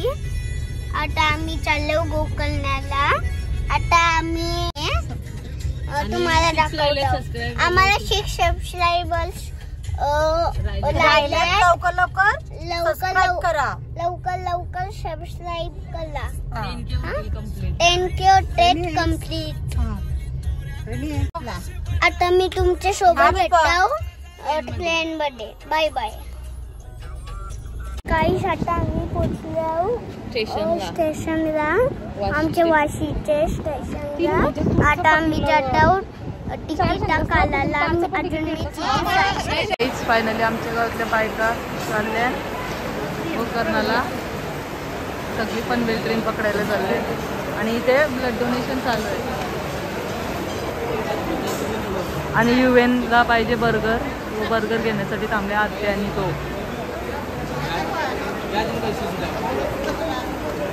Family, आता आम्ही चाललो गोकर्णाला. आता आम्ही तुम्हाला दाखवतो. आम्हाला 6 सबस्क्रायबर्स लवकर सबस्क्राईब करा. 10K complete. आता मी तुमच्या सोबत भेटतो प्लेन मध्ये. Bye bye. काही आता आम्ही पोहोचलो स्टेशनला, आमच्या वाशीचे स्टेशनला. आता आम्ही जातो तिकीट काढायला. फायनली आमच्या गावातल्या बायका चालल्या गोकर्णाला. सगळी पनवेल ट्रेन पकडायला चालले आणि इथे ब्लड डोनेशन चालू आहे. आणि UN ला पाहिजे बर्गर. तो बर्गर घेण्यासाठी थांबले आत्या आणि तो.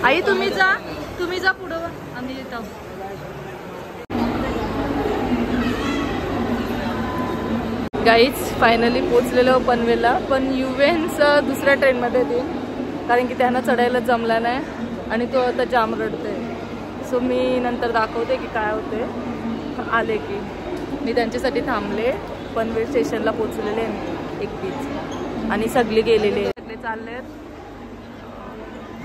आई तुम्ही जा पुढं, आम्ही येतो. गाईज फायनली पोचलेलो पनवेलला. पण UN दुसऱ्या ट्रेनमध्ये येईल, कारण की त्यांना चढायला जमला नाही आणि तो आता जाम रडते. सो मी नंतर दाखवते की काय होते. आले की मी त्यांच्यासाठी थांबले. पनवेल स्टेशनला पोचलेले एकटीच आणि सगळे गेलेले. सगळे चालले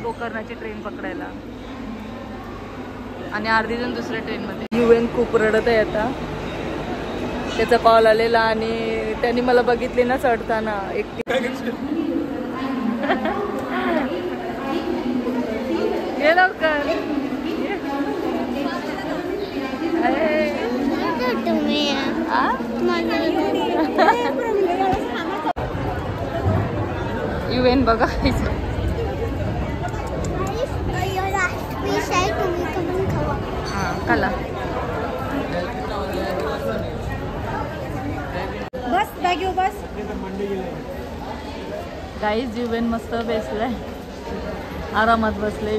गोकर्णाची ट्रेन पकडायला आणि अर्धी जण दुसऱ्या ट्रेनमध्ये. UN खूप रडत आहे आता. त्याचा कॉल आलेला आणि त्यांनी मला बघितले ना चढताना एकटी. ये लवकर. UN बघा. कला बस बॅग बस. गाईज UN मस्त बसलाय, आरामात बसले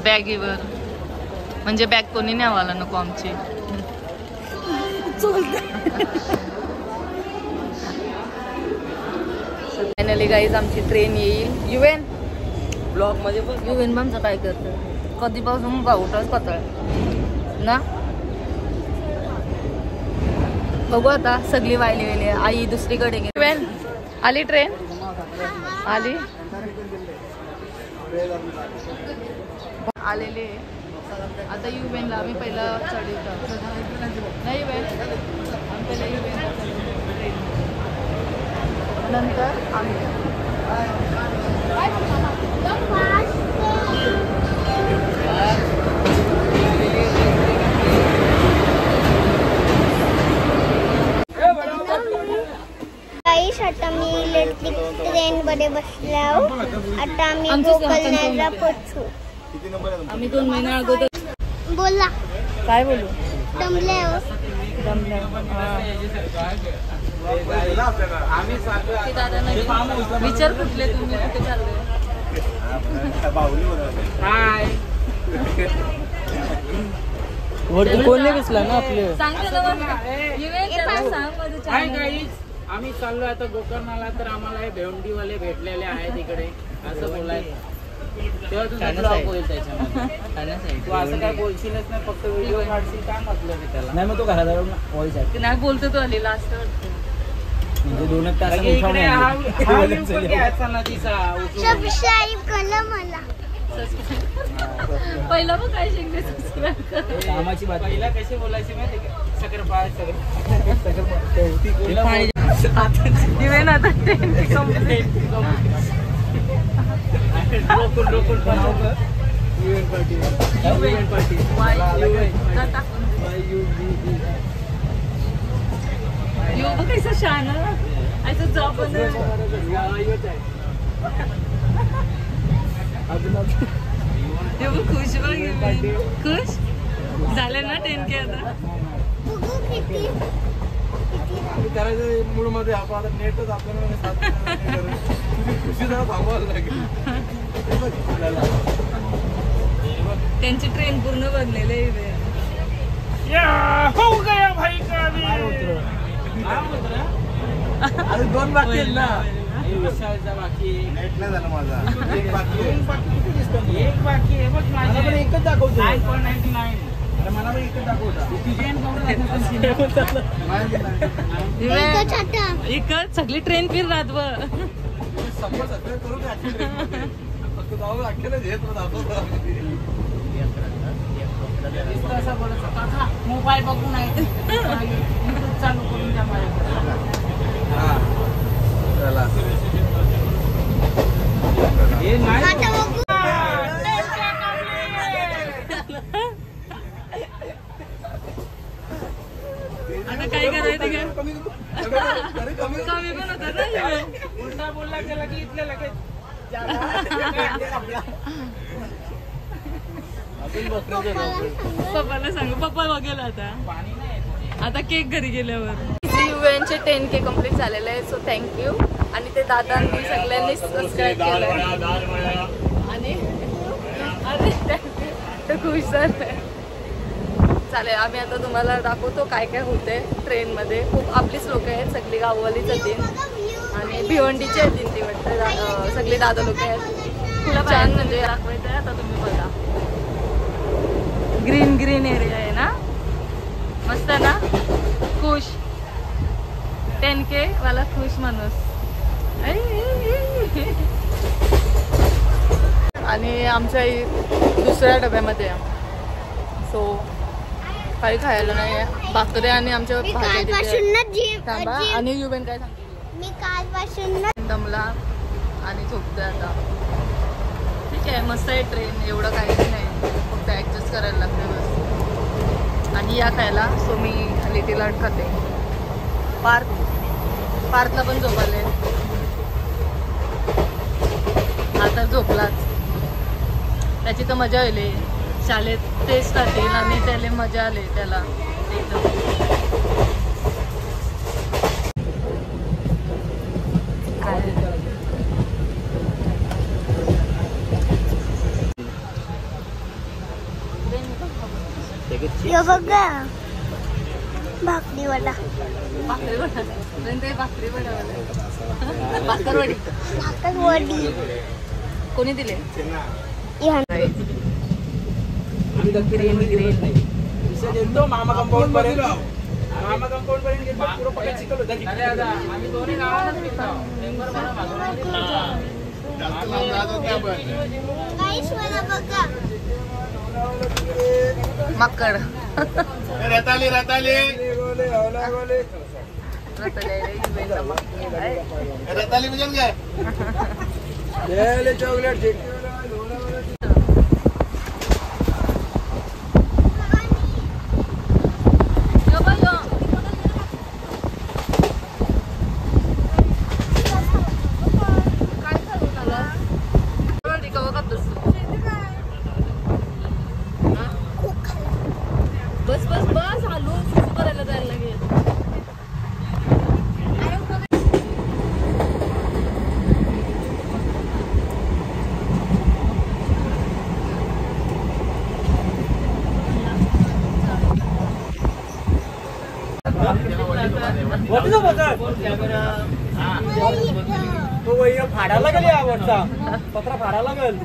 बॅगीवर. म्हणजे बॅग कोणी न्यावाला नको आमची. फायनली गाईज आमची ट्रेन येईल. UN ब्लॉक मध्ये UN आमचं काय करतं कधीपासून गावठाच कतळ ना. बघू आता सगळी वायली. आई दुसरीकडे गेली. ट्रेन आली. ट्रेन आली आलेली आता. UN ला आम्ही पहिला चढवतो नाही आम्ही पहिला UN नंतर आम्ही आता मी इलेक्ट्रिक ट्रेन मध्ये बसलो. आता आम्ही गोकर्णाला पोहोचू. आम्ही 2 महिने अगोदर. बोला काय बोलू. दमले विचार कुठले तुम्ही कुठे चालले. कोण नाही बसला ना आपले. आम्ही चाललो आता गोकर्णाला. तर आम्हाला हे भेंडीवाले भेटलेले आहेत इकडे असं बोलायचं. तेव्हा तुझा ब्लॉग होईल त्याच्यामध्ये. तू असं काय बोलशीलच नाही, फक्त व्हिडिओ काढशील. काय म्हटलं मी त्याला. नाही मग तो घरात नाही बोलतो तो आलेला असं म्हणजे 2 तास घ्यायचा नदीचा. सबस्क्राईब करा मला. पहिला मग काय शिकले सबस्क्राईब कर. कामाची बात. पहिला कशी बोलायची माहिती का. UN आता रोकून कैसा शान ऐसा जॉब खुश खुश झाले ना 10K आता. करायचं मूड मध्ये आपण आता नेटच आपल्याला खुशी जरा थांबवायला लागेल. त्यांची ट्रेन पूर्ण बनलेली आहे. हो गया भाई का. अरे 2 बाकी आहेत ना. विशालचा बाकी नेट नाही झालं माझा. एक बाकी आहे बघ माझ्या पण एकच दाखवतो 9.99 मला पण एकच दाखवता एकच सगळी ट्रेन फिर राहत मोबाईल बघून आहे चालू करून द्या चला हे नाही आता काय करायचं कमी पण होतं ना उलटा बोलला गेला की इथल्या लगेच पप्पाला सांगू पप्पा बघेल आता केक घरी गेल्यावर युएनचे 10K कम्प्लीट झालेले आहे. So thank you. आणि ते दादांनी सगळ्यांनी सबस्क्राईब केलंय आणि ते खुश झाले. चालेल आम्ही आता तुम्हाला दाखवतो काय काय होते ट्रेनमध्ये. खूप आपलीच लोक आहेत सगळी गाववालीच येतील आणि भिवंडीचे येतील ती वाटतं सगळे दादा लोक आहेत. खूप छान म्हणजे दाखवायचं आहे. आता तुम्ही बघा ग्रीन ग्रीन एरिया आहे ना मस्त ना. खुश 10K वाला खुश माणूस. आणि आमच्या दुसऱ्या डब्यामध्ये सो काही खायला नाही आहे. भाकऱ्या आणि आमच्या भाज्या थांबा. आणि युवेन काय सांगते मी कालपासून दमला आणि झोपतोय आता. ठीक आहे मस्त आहे ट्रेन एवढं काहीच नाही फक्त ॲडजस्ट करायला लागते बस. आणि या खायला सो मी लिटिल आर्ट खाते. पार्थला पण झोपाले आता झोपलाच. त्याची तर मजा आली शाळेत टेस्ट राहतील आणि त्याला मजा आली त्याला एकदम. बघा भाकरी वडा भाकरवडी कोणी दिले ग्रीन ग्रीन मामा कंपाऊंड पर्यंत पूर्ण पकड चिकल होता. आम्ही दोन्ही गावात मक्कड रताली रताली रताली म्हणजे काय चॉकलेट बस बस बस हालून सुरू करायला जायला लागेल. फाडा लागेल आवडता पत्रा फाडा लागेल.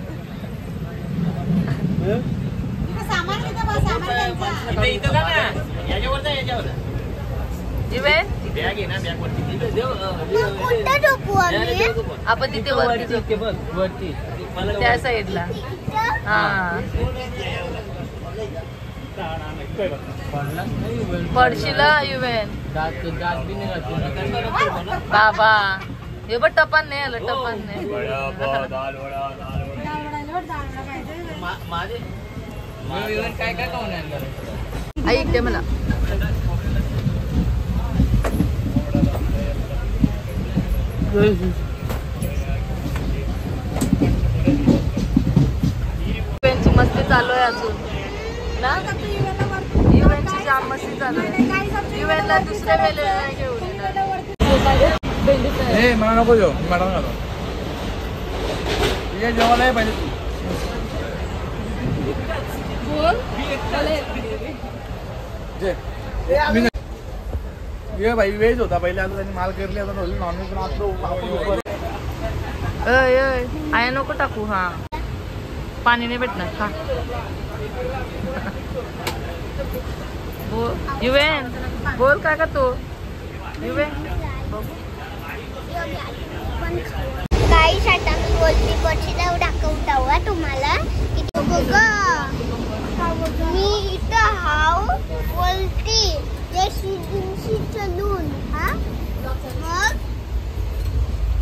आपण तिथे वरती त्या साईडला हा पडशीला युवेन बाबा हे बघ टपान नाही आलं टपान नाही. काय काय खाऊन ऐक दे मला इव्हेंटची मस्ती चालू आहे अजून ना. इव्हेंटची जाम मस्ती चालू आहे. इव्हेंटला दुसऱ्या वेळेला नाही घेऊन येणार. मला नको जेव मॅडम जेवायला पाहिजे ये भाई वेज होता पहिले आता त्यांनी माल करली आता नॉनव्हेज अय अय आया नको टाकू. हा पाणी नाही भेटणार खा. युवेन बोल काय का तू युवेन. काही आता मी बोलती पक्षी जाऊ दाखवता तुम्हाला इथं बघा. मी इथं हाव बोलती जशी चलून हा मग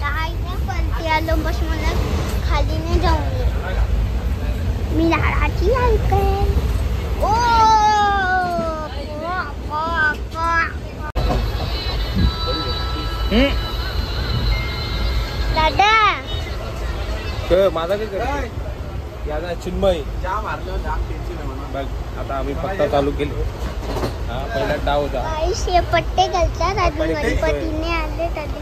काय पलटी आलो बस मला खाली नाही जाऊन ये. मी झाडाची ऐकेल. ओ दादा माझा काय याचा चिन्मय बघ. आता आम्ही पत्ता चालू केले. हा पहिला डाव होता. काही शेपट्टे घालतात अजून गणपतीने आले तरी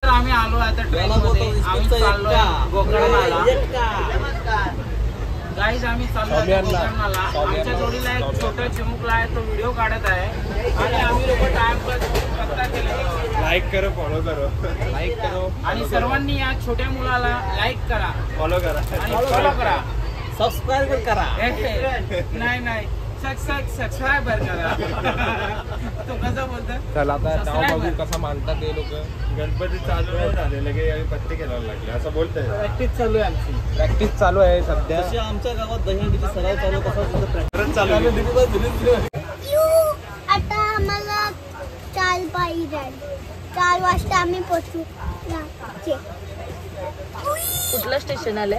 आम्ही आलो आता ट्रेनमध्ये. आम्ही चाललो गोकर्णाला. गाईज आम्ही चाललो गोकर्णाला. आमच्या जोडीला एक छोटा चिमुकला आहे, तो व्हिडिओ काढत आहे आणि आम्ही लोक टाइमपास पत्ता केला. लाईक करो फॉलो करो. लाईक करो आणि सर्वांनी या छोट्या मुलाला लाईक करा, फॉलो करा आणि फॉलो करा, सबस्क्राईब करा. नाही सबस्क्राईबर करा. तो कसं बोलतो. चला आता डाव बघू कसा मानतात ते लोक. गणपती चालू आहे झाले लगे आम्ही पत्ते खेळायला लागले असं बोलतोय. प्रॅक्टिस चालू आहे आमची. प्रॅक्टिस चालू आहे सध्या. आमच्या गावात दहीहंडीचा सराव चालू तसा प्रॅक्टिस चालू आहे. आता आम्हाला 4 पाहिजे. 4 वाजता आम्ही पोहोचू. कुठलं स्टेशन आलंय.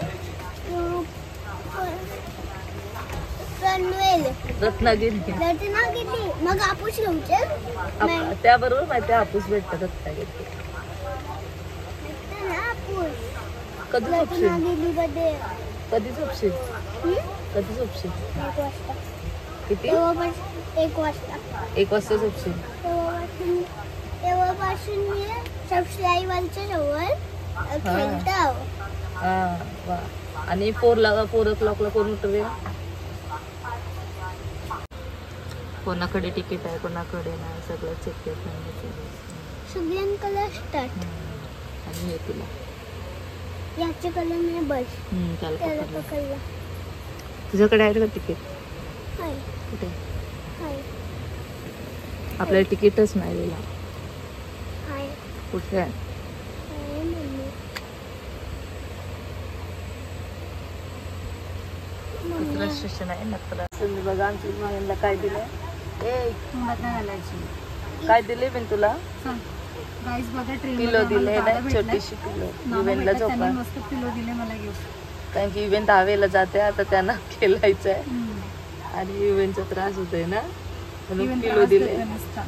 पनवेल रत्नागिरी. मग आपूस घेऊन त्याबरोबर माहिती हापूस भेटतात रत्नागिरी. कधी झोपशील कधी झोपशील कधी झोपशील. 1 वाजता. किती 1 वाजता. 1 वाजता झोपशील. तेव्हापासून मी सबस्क्राईबरच्या जवळ खेळतो. हा वा. आणि 4 o'clockला कोण उठवे. कोणाकडे तिकीट आहे कोणाकडे नाही सगळं चेक करत. सगळ्यांकडे असतात. आणि हे तुला याचे कलर नाही बस त्याला त्याला पकडलं. पकडला. तुझ्याकडे आहे का तिकीट. हाय कुठे हाय आपल्याला तिकीटच नाही दिला. हाय कुठे आहे. हाय मम्मी. दुसरं स्टेशन आहे नक्कला. तुम्ही बघा आमच्या बहिणीला काय दिलंय. काय दिले बिन तुला. गाईस बघा ट्रेन पिलो दिले ना छोटीशी पिलो. इव्हेंटला झोपा मस्त पिलो दिले मला गिफ्ट. कारण की इव्हेंट 10 जाते आता त्यांना खेळायचं आहे आणि इव्हेंटचा त्रास होतोय ना म्हणून पिलो दिले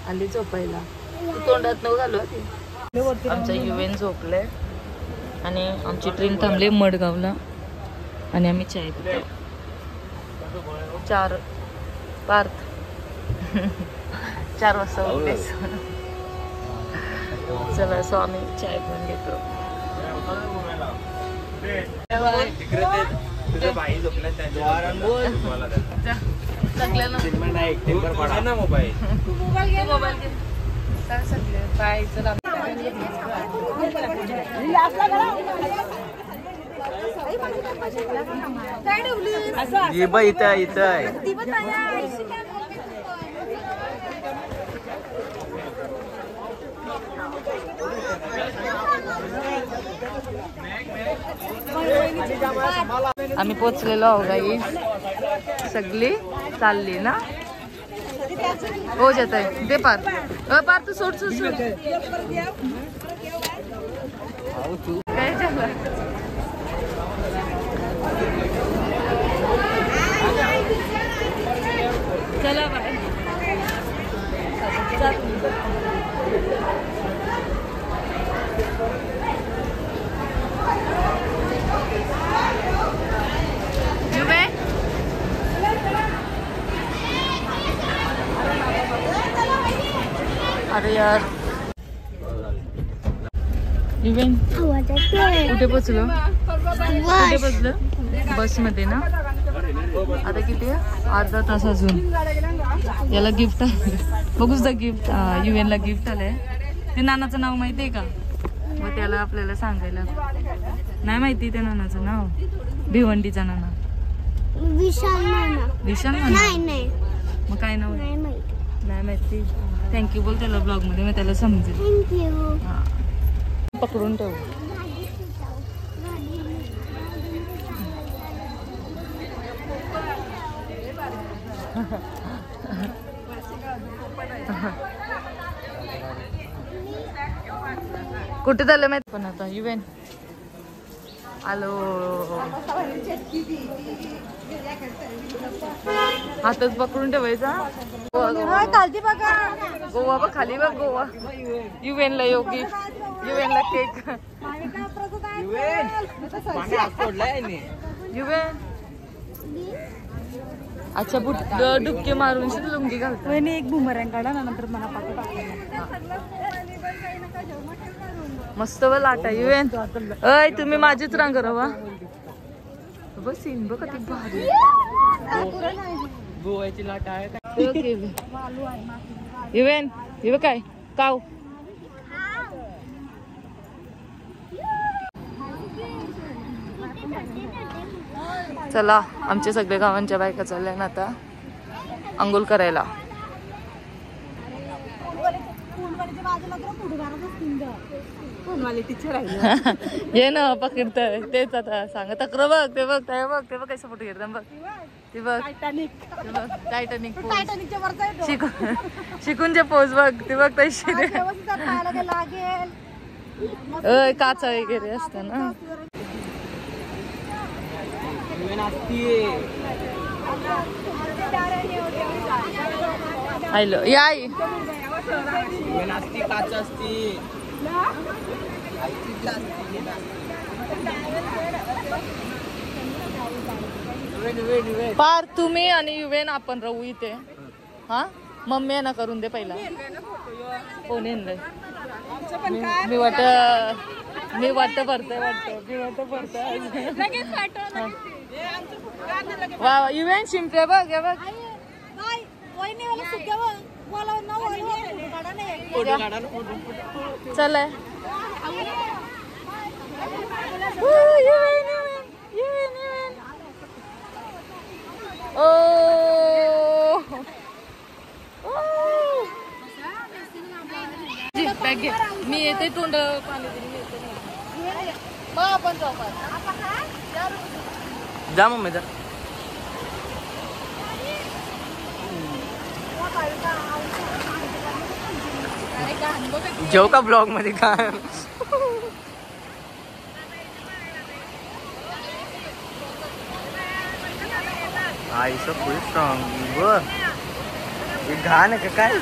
आणि झोपायला. तू तोंडात नको घालू. आमचा इव्हेंट झोपले आणि आमची ट्रेन थांबली मडगावला आणि आम्ही चाय पितो. 4 पार्थ 4 वाजता उठलेस. चला सो आम्ही चाय पण घेतो. Mobile bye. चला इथं आहे. आम्ही पोचलेलो आहो गाई. सगळी चालली ना. हो जात आहे दे पार. पार तू सोड काय झालं. चला बाय. अरे यार इव्हेंट कुठे पोचलो. कुठे पोचलो बस मध्ये ना. आता किती आहे? अर्धा तास अजून. याला गिफ्ट बघूच द गिफ्ट. UN ला गिफ्ट आलंय. ते नानाचं नाव माहिती आहे का? मग त्याला आपल्याला सांगायला नाही माहिती ते नानाचं नाव. भिवंडीचा नाना. विशाल नाना. विशाल नाना? नाही मग काय नाव? नाही माहिती. नाही माहिती. थँक्यू बोल त्याला ब्लॉग मध्ये, मग त्याला समजेल. थँक्यू. हा पकडून ठेव. कुठे झालं माहिती पण आता UN आलो. हातच पकडून ठेवायचा. गोवा बघ खाली बघ गोवा. UN ला योगी, UN ला केक. UN अच्छा डुबके मारून लुंगी घालतो. एक बुमरँग काढा ना, नंतर मला पाठवा. मस्त व लाटा. UN अय तुम्ही माझीच रांग रवा. बस सीन बघ किती भारी. गोव्याची लाट आहे. UN हे काय काव. चला आमच्या सगळ्या गावांच्या बायका चालल्या ना आता अंघोळ करायला. ये ना पकडतय तेच आता सांग. तक्र बघ ते बघ ते बघ ते बघ कसं फोटो घेत बघ. ते बघ टायटॅनिक शिकून जे पोज बघ ते बघ तशी. काचा वगैरे असत ना. हॅलो या काच असती. पार तुम्ही आणि UN आपण राहू इथे. हा मम्मी यांना करून दे पहिला. कोण येणार मी वाटत भरतय वा UN शिंपे बघ हे बघ. चल मी येते तोंड पाणी मग आपण जाऊ. जा मम्मी जा. जेव का ब्लॉग मध्ये काय. आईचं फुल स्ट्रॉंग व घाण आहे का काय.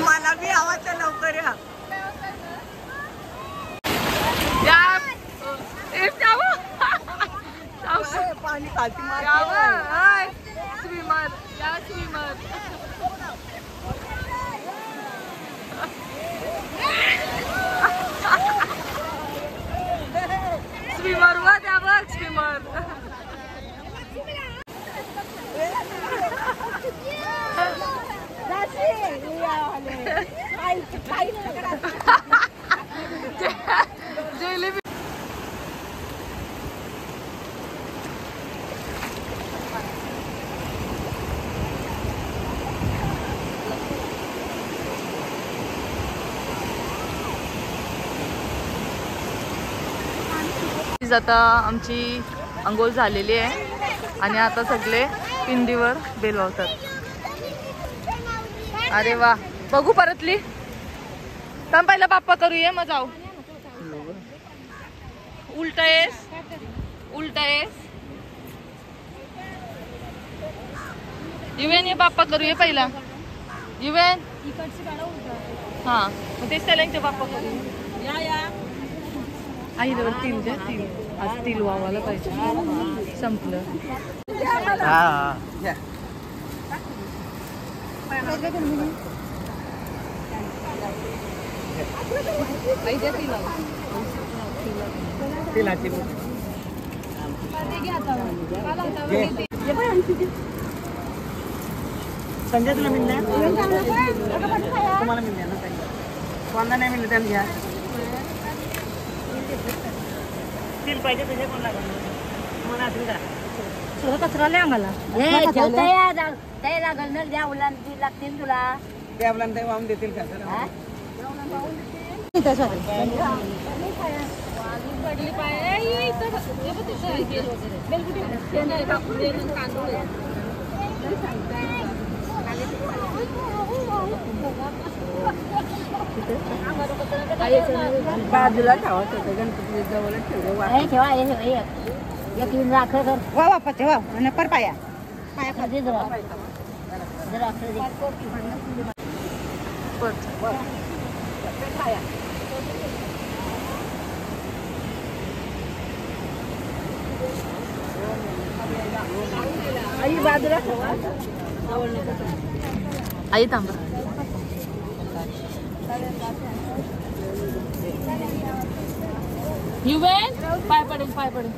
मला बी आवाज लवकर या. पाणी खाती स्विमर या स्विमर. स्विमर वा त्या बघ स्विमर. जिलेबी आता आमची अंघोळ झालेली आहे आणि आता सगळे पिंडीवर बेल लावतात. अरे वा, बघू परतली. थांब पहिला बाप्पा करूया मग जाऊ. उलटा येस, उलटा येस. युवेन ये बाप्पा करूया पहिला. युवेन हा, मग तेच त्याला बाप्पा करूया. आई जवळ तिल द्या, तिल. आज तिल वावायला पाहिजे. संपलं. संजय तुला मिळणार तुम्हाला मिळणार ना त्यांनी कोणाला नाही मिळलं त्यांनी घ्या. स्टील पाहिजे तुझे कोण लागणार मला असेल का सगळं कचरा लय आम्हाला लागल ना द्या उलांटी लागतील तुला त्या उलांटी वाहून देतील का पडली पाय बाजूला ठेवायचं होतं गणपती जवळ ठेवा एक राख वा बाप्पा ठेवा आणि पर पाया पाया खाली जरा आई बाजूला ठेवा आई थांबा. युवेन पाय पडेल, पाय पडेल.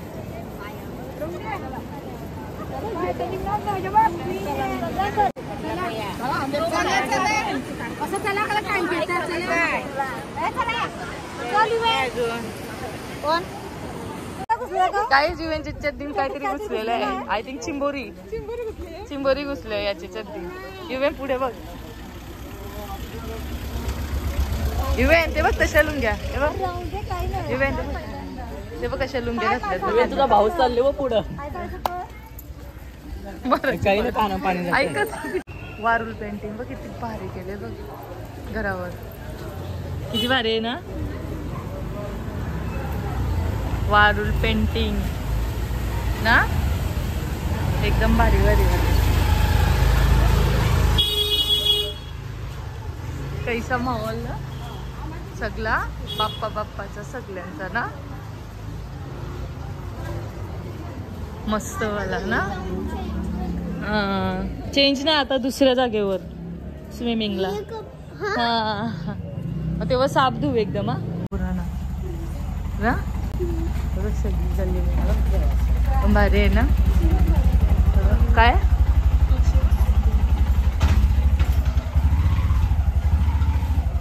काय जीवनच्या चड्डीन काहीतरी घुसलेलं आहे. आय थिंक चिंबोरी घुसले याची चड्डी. युवेन पुढे बघ. युवेन ते बघ कशा लुंग्या. युवेन ते बघ कशा लुंग्या घातल्या. तुझा भाऊ चालले व पुढं काही नाही पाणी पाणी ऐकत. वारुल पेंटिंग बघ किती भारी केले बघ घरावर. किती भारी आहे ना वारुल पेंटिंग ना. एकदम भारी भारी भारी. कैसा माहोल ना सगळा बाप्पा बाप्पाचा सगळ्यांचा ना. मस्त वाला ना. चेंज नाही आता दुसऱ्या जागेवर स्विमिंगला. हा तेव्हा साप धुव एकदम. हा पुराणा ना सगळी चालली भारी आहे ना. काय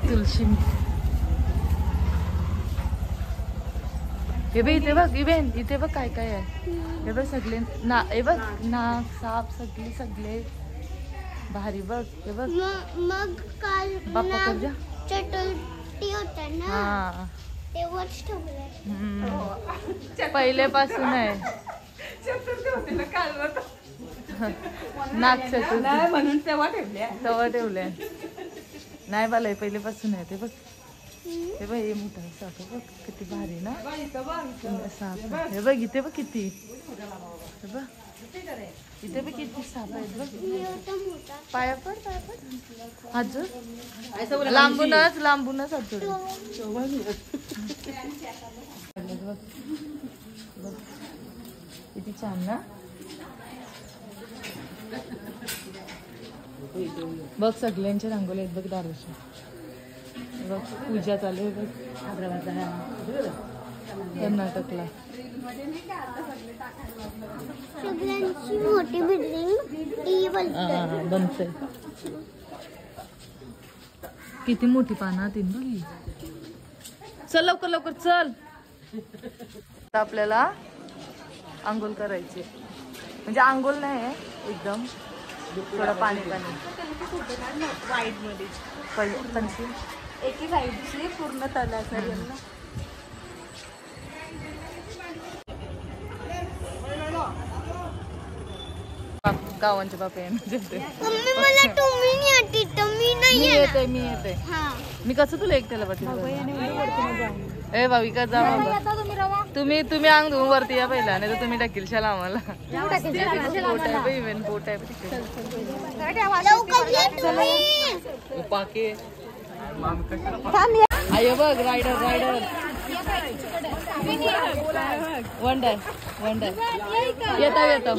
तुळशी. हे बघ इथे बघ इवेन इथे बघ काय काय आहे. हे बघ सगळे ना. हे बघ नाग साप सगळे भारी बघ. हे बघ मग काल बाप्पा कर जा चटुर्थी होता ना हा तेव्हाच ठेवलंय. पहिल्यापासून आहे नाग चतुर्थी म्हणून तेव्हा ठेवल्या नाही मला पहिल्यापासून आहे. ते बघ हे बघ हे मोठा साप बघ किती भारी ना साप. हे बघ इथे बघ किती. हे बघ इथे बघ किती साप आहेत बघ. पाया पड हात जोड. लांबूनच हात जोड. किती छान ना. बघ सगळ्यांच्या रांगोळी आहेत बघ. दारूच्या बघ पूजा चालू आहे बघ कर्नाटकला. सगळ्यांची मोठी बिल्डिंग बनते. किती मोठी पानं तीन बघ. चल लवकर लवकर चल. आपल्याला आंघोळ करायची म्हणजे आंघोळ नाही आहे एकदम थोडं पाणी पाणी वाईट मध्ये पंची एकी साईडची पूर्ण तलासाठी गावांचे बापे मम्मी मला तुम्ही नाही आती तुम्ही मी नाही येते मी येते हा मी कसं तुला एकट्याला पाठवलं ए भाविका जा बाबा तुम्ही अंग धुवून वरती या पहिला नाही तर तुम्ही टाकील शाला आम्हाला पोट आहे इव्हेंट पोट आहे लवकर या तुम्ही पाके आयो बघ रायडर वंडर येतो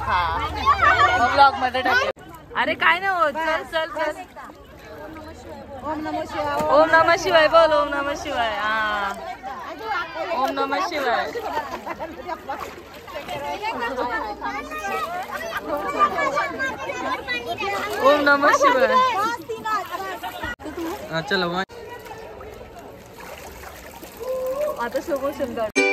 हा ब्लॉग मध्ये टाकेल अरे काय नाही होत चल ओम नमः शिवाय बोल ओम नमः शिवाय हा ओम नमः शिवाय ओम नमः शिवाय चला आता शोभो शब्द